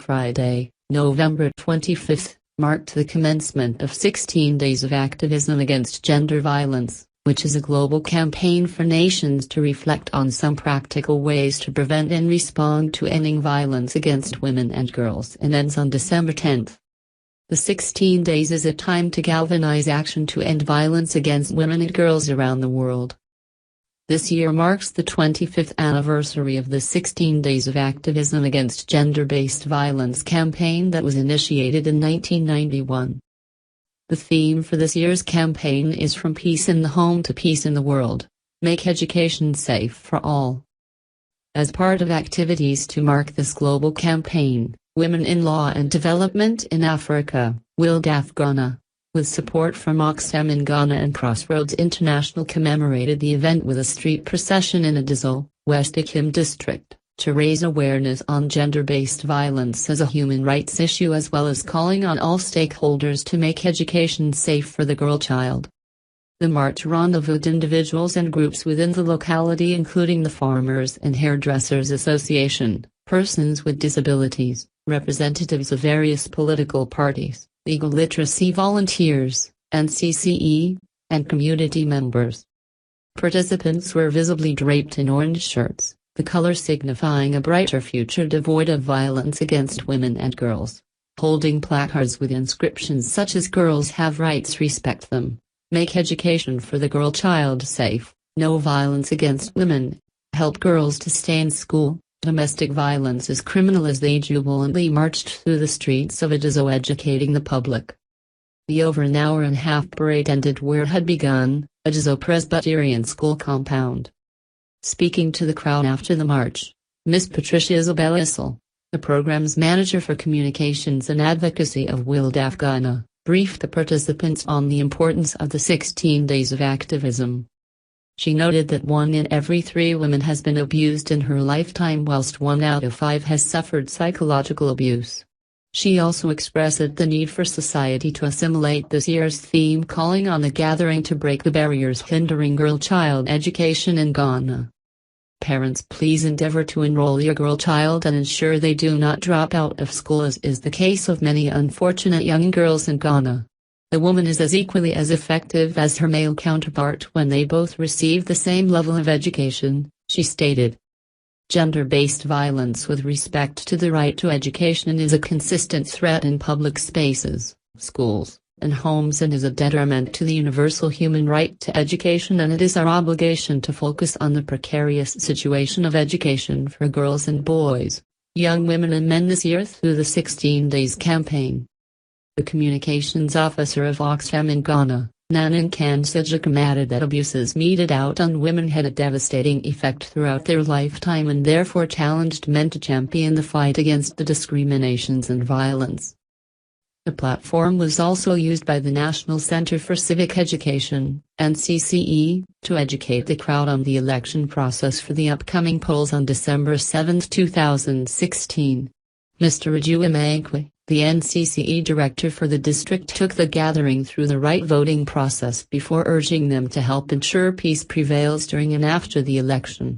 Friday, November 25, marked the commencement of 16 Days of Activism Against Gender Violence, which is a global campaign for nations to reflect on some practical ways to prevent and respond to ending violence against women and girls, and ends on December 10. The 16 days is a time to galvanize action to end violence against women and girls around the world. This year marks the 25th anniversary of the 16 Days of Activism Against Gender-Based Violence campaign that was initiated in 1991. The theme for this year's campaign is From Peace in the Home to Peace in the World, Make Education Safe for All. As part of activities to mark this global campaign, Women in Law and Development in Africa, WiLDAF Ghana, with support from Activism in Ghana and Crossroads International, commemorated the event with a street procession in Adizo, West Ikim district, to raise awareness on gender-based violence as a human rights issue, as well as calling on all stakeholders to make education safe for the girl child. The march rendezvoused individuals and groups within the locality, including the Farmers and Hairdressers Association, persons with disabilities, representatives of various political parties, legal literacy volunteers, NCCE, and community members. Participants were visibly draped in orange shirts, the color signifying a brighter future devoid of violence against women and girls, holding placards with inscriptions such as "Girls have rights, respect them," "Make education for the girl child safe," "No violence against women," "Help girls to stay in school," "Domestic violence is criminal," as they jubilantly marched through the streets of Adizo educating the public. The over an hour-and-a-half parade ended where it had begun, Adizo Presbyterian School compound. Speaking to the crowd after the march, Ms. Patricia Isabella Issel, the program's manager for communications and advocacy of WiLDAF Ghana, briefed the participants on the importance of the 16 days of activism. She noted that 1 in every 3 women has been abused in her lifetime, whilst 1 out of 5 has suffered psychological abuse. She also expressed the need for society to assimilate this year's theme, calling on the gathering to break the barriers hindering girl-child education in Ghana. Parents, please endeavor to enroll your girl child and ensure they do not drop out of school, as is the case of many unfortunate young girls in Ghana. The woman is as equally as effective as her male counterpart when they both receive the same level of education, she stated. Gender-based violence with respect to the right to education is a consistent threat in public spaces, schools, and homes, and is a detriment to the universal human right to education, and it is our obligation to focus on the precarious situation of education for girls and boys, young women and men this year through the 16 Days campaign. The communications officer of Activism in Ghana, Nanan Kansajikam, added that abuses meted out on women had a devastating effect throughout their lifetime, and therefore challenged men to champion the fight against the discriminations and violence. The platform was also used by the National Center for Civic Education, NCCE, to educate the crowd on the election process for the upcoming polls on December 7, 2016. Mr. Raju Amankwe, the NCCE director for the district, took the gathering through the right voting process before urging them to help ensure peace prevails during and after the election.